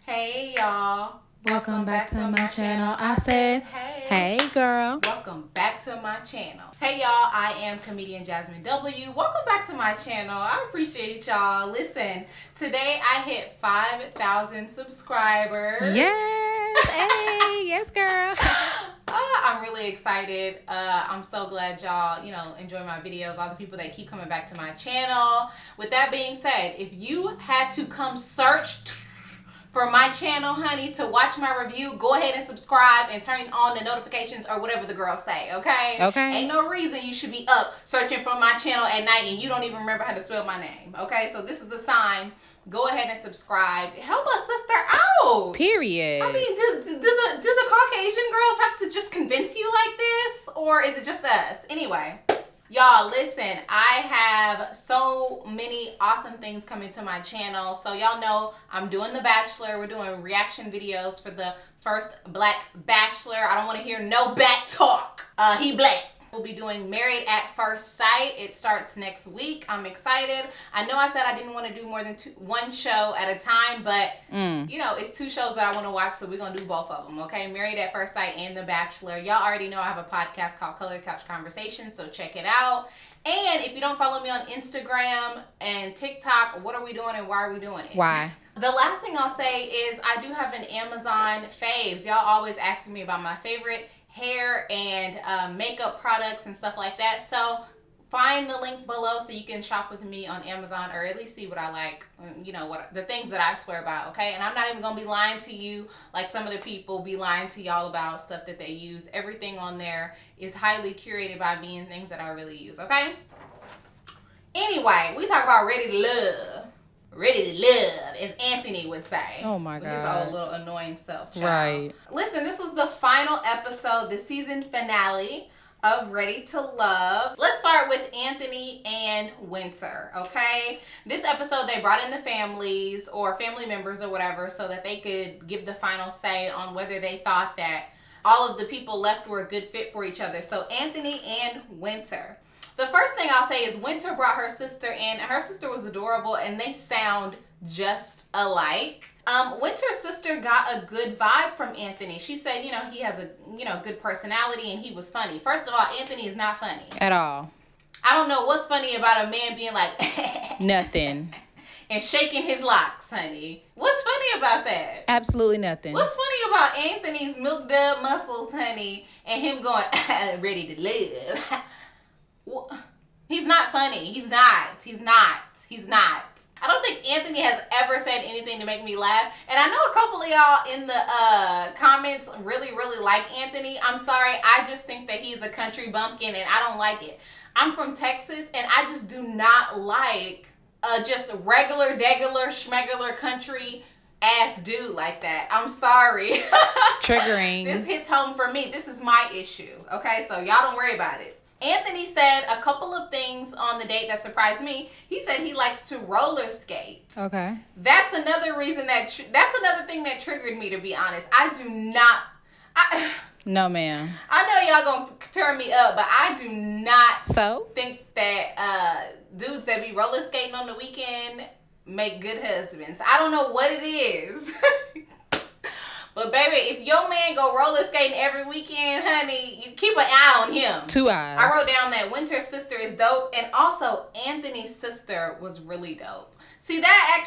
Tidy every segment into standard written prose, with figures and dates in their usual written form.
Hey y'all. Welcome back to my channel. I said, hey girl. Welcome back to my channel. Hey y'all, I am comedian Jazmyn W. Welcome back to my channel. I appreciate y'all. Listen, today I hit 5,000 subscribers. Yes, hey, yes girl. I'm really excited. I'm so glad y'all, enjoy my videos. All the people that keep coming back to my channel. With that being said, if you had to come search for my channel, honey, to watch my review, go ahead and subscribe and turn on the notifications or whatever the girls say, okay? Okay. Ain't no reason you should be up searching for my channel at night and you don't even remember how to spell my name, okay? So this is the sign. Go ahead and subscribe. Help us sister out. Period. I mean, do the Caucasian girls have to just convince you like this? Or is it just us? Anyway. Y'all, listen, I have so many awesome things coming to my channel. So y'all know I'm doing The Bachelor. We're doing reaction videos for the first Black Bachelor. I don't want to hear no back talk. He black. We'll be doing Married at First Sight. It starts next week. I'm excited. I know I said I didn't want to do more than one show at a time, but it's two shows that I want to watch, so we're going to do both of them, okay? Married at First Sight and The Bachelor. Y'all already know I have a podcast called Color Couch Conversations, so check it out. And if you don't follow me on Instagram and TikTok, what are we doing and why are we doing it? Why? The last thing I'll say is I do have an Amazon faves. Y'all always asking me about my favorite hair and makeup products and stuff like that. So find the link below so you can shop with me on Amazon or at least see what I like, what the things that I swear by, okay? And I'm not even gonna be lying to you like some of the people be lying to y'all about stuff that they use. Everything on there is highly curated by me and things that I really use, okay? Anyway, we talk about Ready to Love. Ready to love, as Anthony would say. Oh my God. His old little annoying self, child. Right. Listen, this was the final episode, the season finale of Ready to Love. Let's start with Anthony and Winter, okay? This episode, they brought in the families or family members or whatever so that they could give the final say on whether they thought that all of the people left were a good fit for each other. So Anthony and Winter. The first thing I'll say is Winter brought her sister in. Her sister was adorable and they sound just alike. Winter's sister got a good vibe from Anthony. She said, he has a, good personality and he was funny. First of all, Anthony is not funny. At all. I don't know what's funny about a man being like... Nothing. And shaking his locks, honey. What's funny about that? Absolutely nothing. What's funny about Anthony's milked up muscles, honey, and him going, ready to live? He's not funny. He's not. I don't think Anthony has ever said anything to make me laugh. And I know a couple of y'all in the comments really, really like Anthony. I'm sorry. I just think that he's a country bumpkin and I don't like it. I'm from Texas and I just do not like just regular, degular, schmegular country ass dude like that. I'm sorry. Triggering. This hits home for me. This is my issue. Okay, so y'all don't worry about it. Anthony said a couple of things on the date that surprised me. He said he likes to roller skate. Okay. That's another reason that's another thing that triggered me, to be honest. I do not. No, ma'am. I know y'all gonna turn me up, but I do not think that dudes that be roller skating on the weekend make good husbands. I don't know what it is. But baby, if your man go roller skating every weekend, honey, you keep an eye on him. 2 eyes. I wrote down that Winter's sister is dope, and also Anthony's sister was really dope. See, that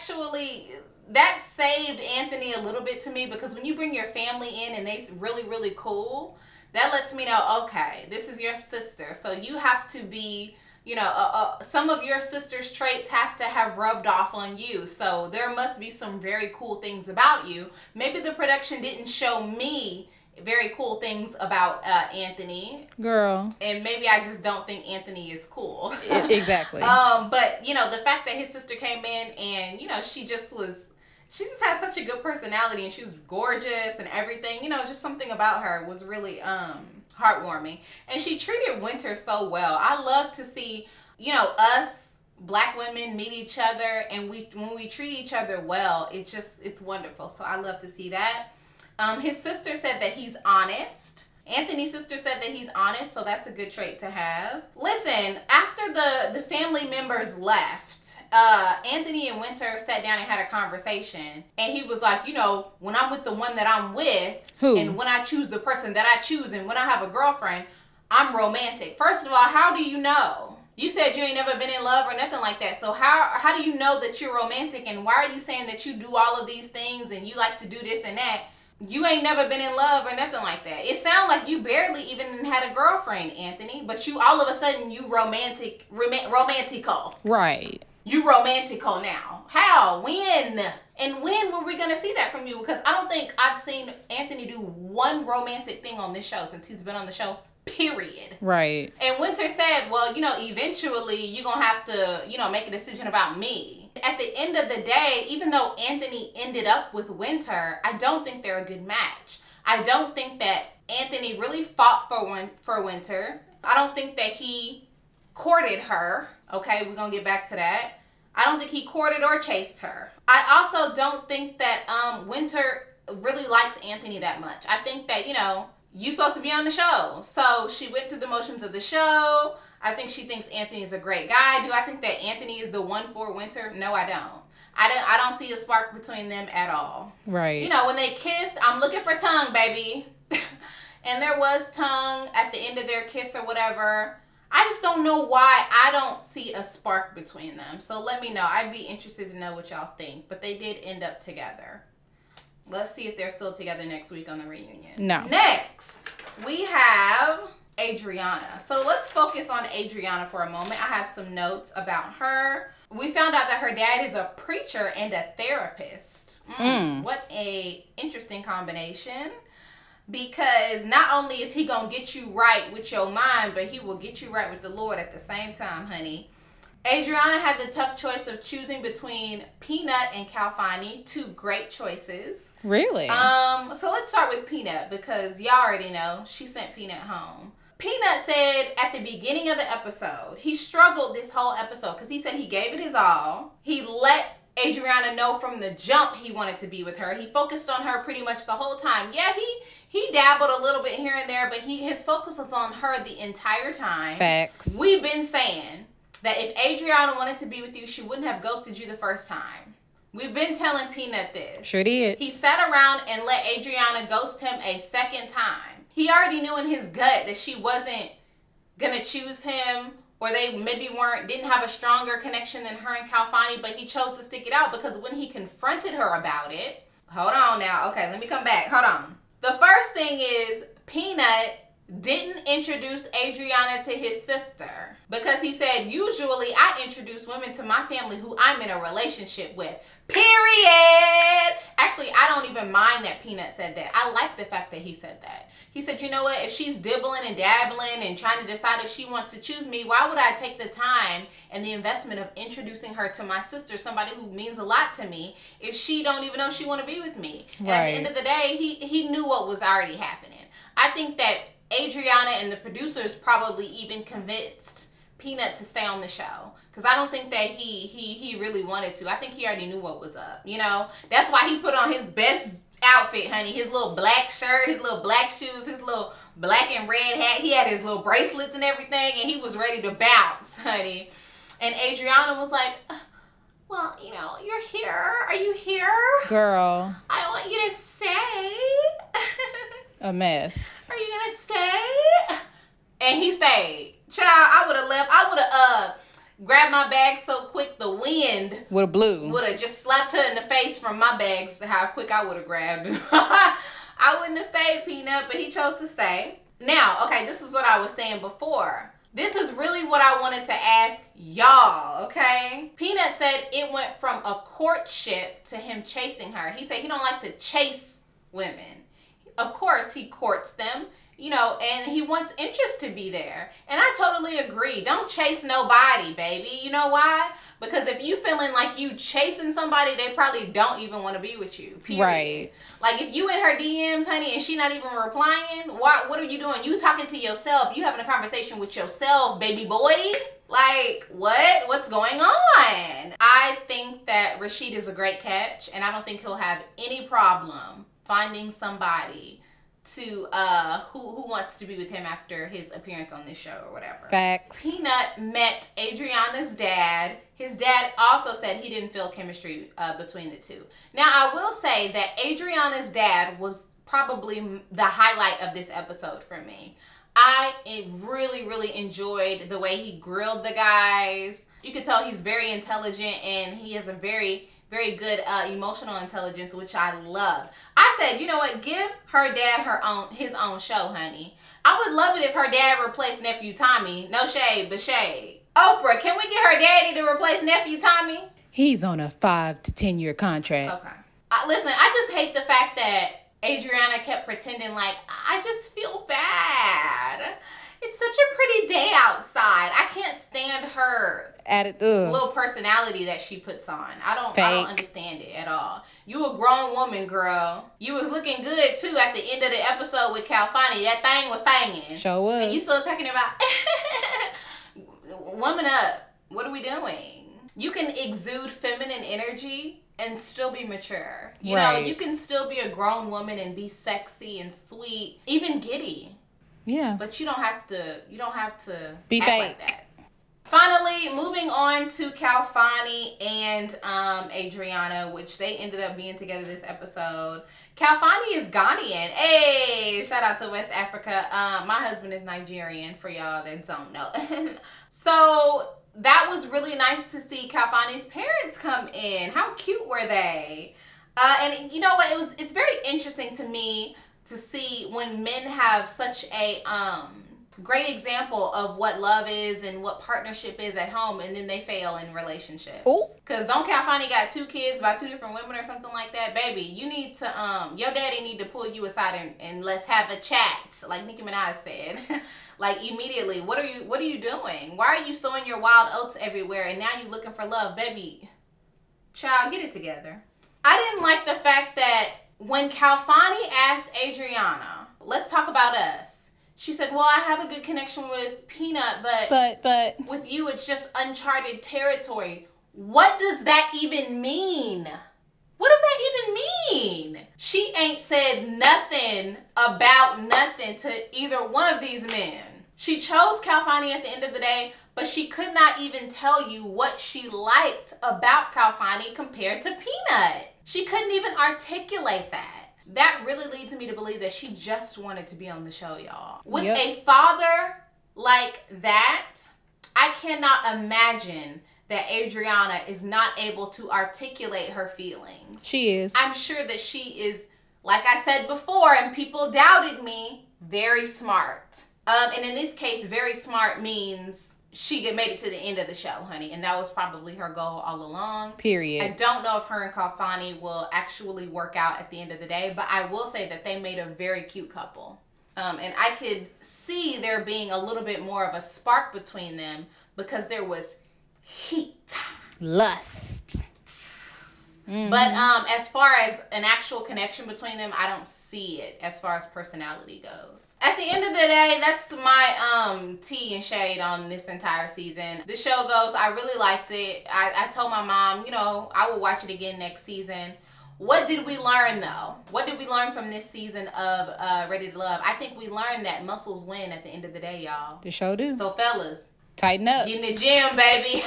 saved Anthony a little bit to me, because when you bring your family in and they really, really cool, that lets me know, okay, this is your sister. So you have to be, some of your sister's traits have to have rubbed off on you. So there must be some very cool things about you. Maybe the production didn't show me very cool things about Anthony. Girl. And maybe I just don't think Anthony is cool. Exactly. But, the fact that his sister came in and, she just had such a good personality and she was gorgeous and everything. Just something about her was really heartwarming. And she treated Winter so well. I love to see, us Black women meet each other, and when we treat each other well, it's wonderful. So I love to see that. His sister said that he's honest Anthony's sister said that he's honest, so that's a good trait to have. Listen, after the family members left, Anthony and Winter sat down and had a conversation. And he was like, when I'm with the one that I'm with, and when I choose the person that I choose, and when I have a girlfriend, I'm romantic. First of all, how do you know? You said you ain't never been in love or nothing like that. So how do you know that you're romantic? And why are you saying that you do all of these things and you like to do this and that? You ain't never been in love or nothing like that. It sounds like you barely even had a girlfriend, Anthony. But you all of a sudden you romantical. Right. You romantical now. How? When? And when were we going to see that from you? Because I don't think I've seen Anthony do one romantic thing on this show since he's been on the show. Period. Right. And Winter said, well, eventually you're going to have to, make a decision about me. At the end of the day, even though Anthony ended up with Winter, I don't think they're a good match. I don't think that Anthony really fought for Winter. I don't think that he courted her. Okay, we're going to get back to that. I don't think he courted or chased her. I also don't think that Winter really likes Anthony that much. I think that, you're supposed to be on the show. So she went through the motions of the show. I think she thinks Anthony's a great guy. Do I think that Anthony is the one for Winter? No, I don't. I don't see a spark between them at all. Right. When they kissed, I'm looking for tongue, baby. And there was tongue at the end of their kiss or whatever. I just don't know why I don't see a spark between them. So let me know. I'd be interested to know what y'all think. But they did end up together. Let's see if they're still together next week on the reunion. No. Next, we have Adriana. So let's focus on Adriana for a moment. I have some notes about her. We found out that her dad is a preacher and a therapist. What a interesting combination. Because not only is he going to get you right with your mind, but he will get you right with the Lord at the same time, honey. Adriana had the tough choice of choosing between Peanut and Calfani, two great choices. Really? So let's start with Peanut because y'all already know she sent Peanut home. Peanut said at the beginning of the episode, he struggled this whole episode because he said he gave it his all. He let Adriana know from the jump he wanted to be with her. He focused on her pretty much the whole time. Yeah, he dabbled a little bit here and there, but his focus was on her the entire time. Facts. We've been saying that if Adriana wanted to be with you, she wouldn't have ghosted you the first time. We've been telling Peanut this. Sure did. He sat around and let Adriana ghost him a second time. He already knew in his gut that she wasn't gonna choose him, or they maybe didn't have a stronger connection than her and Calfani, but he chose to stick it out because when he confronted her about it, hold on now, okay, let me come back, hold on. The first thing is Peanut didn't introduce Adriana to his sister because he said, usually I introduce women to my family who I'm in a relationship with. Period. Actually, I don't even mind that Peanut said that. I like the fact that he said that. He said, you know what? If she's dibbling and dabbling and trying to decide if she wants to choose me, why would I take the time and the investment of introducing her to my sister, somebody who means a lot to me, if she don't even know she want to be with me? And at the end of the day, he knew what was already happening. I think that Adriana and the producers probably even convinced Peanut to stay on the show because I don't think that he really wanted to. I think he already knew what was up. That's why he put on his best outfit, honey. His little black shirt, his little black shoes, his little black and red hat. He had his little bracelets and everything, and he was ready to bounce, honey. And Adriana was like, well, you're here. Are you here? Girl. I want you to stay. A mess. Are you gonna stay? And he stayed. Child, I would have left. I would have grabbed my bag so quick the wind would have blew. Would have just slapped her in the face from my bags. How quick I would have grabbed her. I wouldn't have stayed, Peanut, but he chose to stay. Now, okay, this is what I was saying before. This is really what I wanted to ask y'all, okay? Peanut said it went from a courtship to him chasing her. He said he don't like to chase women. Of course, he courts them, and he wants interest to be there. And I totally agree. Don't chase nobody, baby. You know why? Because if you feeling like you chasing somebody, they probably don't even want to be with you, period. Right. Like, if you in her DMs, honey, and she not even replying, what are you doing? You talking to yourself. You having a conversation with yourself, baby boy. Like, what? What's going on? I think that Rashid is a great catch, and I don't think he'll have any problem finding somebody to who wants to be with him after his appearance on this show or whatever. Facts. Peanut met Adriana's dad. His dad also said he didn't feel chemistry between the two. Now, I will say that Adriana's dad was probably the highlight of this episode for me. I really, really enjoyed the way he grilled the guys. You could tell he's very intelligent and he has a very, very good emotional intelligence, which I loved. I said, you know what? Give her dad his own show, honey. I would love it if her dad replaced Nephew Tommy. No shade, but shade. Oprah, can we get her daddy to replace Nephew Tommy? He's on a 5 to 10 year contract. Okay. Listen, I just hate the fact that Adriana kept pretending like, I just feel bad. It's such a pretty day outside. I can't stand her little personality that she puts on. I don't understand it at all. You a grown woman, girl. You was looking good too at the end of the episode with Calfani. That thing was thangin'. Sure was. And you still talking about woman up. What are we doing? You can exude feminine energy and still be mature. You know, you can still be a grown woman and be sexy and sweet, even giddy. Yeah. But you don't have to be act fake like that. Finally, moving on to Calfani and Adriana, which they ended up being together this episode. Calfani is Ghanaian. Hey, shout out to West Africa. My husband is Nigerian, for y'all that don't know. So that was really nice to see Calfani's parents come in. How cute were they? And you know what? It's very interesting to me to see when men have such a great example of what love is and what partnership is at home, and then they fail in relationships. Because don't Calfani got 2 kids by 2 different women or something like that? Baby, you need to, your daddy need to pull you aside and let's have a chat, like Nicki Minaj said. Like immediately, what are you doing? Why are you sowing your wild oats everywhere and now you looking for love? Baby, child, get it together. I didn't like the fact that when Calfani asked Adriana, let's talk about us. She said, well, I have a good connection with Peanut, but with you, it's just uncharted territory. What does that even mean? What does that even mean? She ain't said nothing about nothing to either one of these men. She chose Calfani at the end of the day, but she could not even tell you what she liked about Calfani compared to Peanut. She couldn't even articulate that. That really leads me to believe that she just wanted to be on the show, y'all. With a father like that, I cannot imagine that Adriana is not able to articulate her feelings. She is. I'm sure that she is, like I said before, and people doubted me, very smart. And in this case, very smart means she made it to the end of the show, honey. And that was probably her goal all along. Period. I don't know if her and Calfani will actually work out at the end of the day, but I will say that they made a very cute couple. And I could see there being a little bit more of a spark between them because there was heat. Lust. Mm-hmm. But as far as an actual connection between them, I don't see it as far as personality goes. At the end of the day, that's my tea and shade on this entire season. The show goes, I really liked it. I told my mom, you know, I will watch it again next season. What did we learn though? What did we learn from this season of Ready to Love? I think we learned that muscles win at the end of the day, y'all. The show do. So fellas, tighten up. Get in the gym, baby.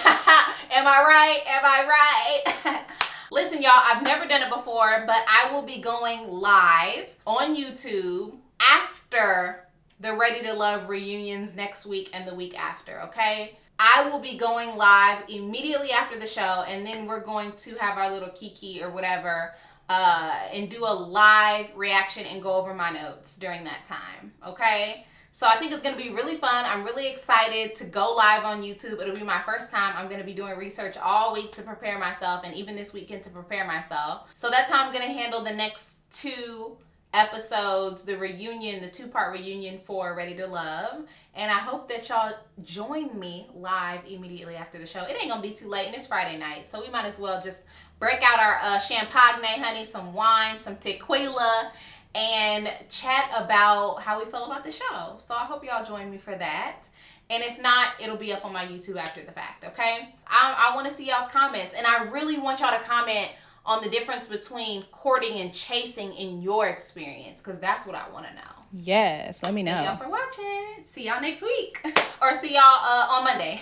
Am I right? Am I right? Listen, y'all, I've never done it before, but I will be going live on YouTube after the Ready to Love reunions next week and the week after, okay? I will be going live immediately after the show, and then we're going to have our little kiki or whatever and do a live reaction and go over my notes during that time, okay? So I think it's going to be really fun. I'm really excited to go live on YouTube. It'll be my first time. I'm going to be doing research all week to prepare myself and even this weekend to prepare myself. So that's how I'm going to handle the next 2 episodes, the reunion, the 2-part reunion for Ready to Love. And I hope that y'all join me live immediately after the show. It ain't going to be too late and it's Friday night. So we might as well just break out our champagne, honey, some wine, some tequila, and chat about how we feel about the show. So I hope y'all join me for that. And if not, it'll be up on my YouTube after the fact, okay? I want to see y'all's comments. And I really want y'all to comment on the difference between courting and chasing in your experience, because that's what I want to know. Yes, let me know. Thank y'all for watching. See y'all next week. Or see y'all on Monday.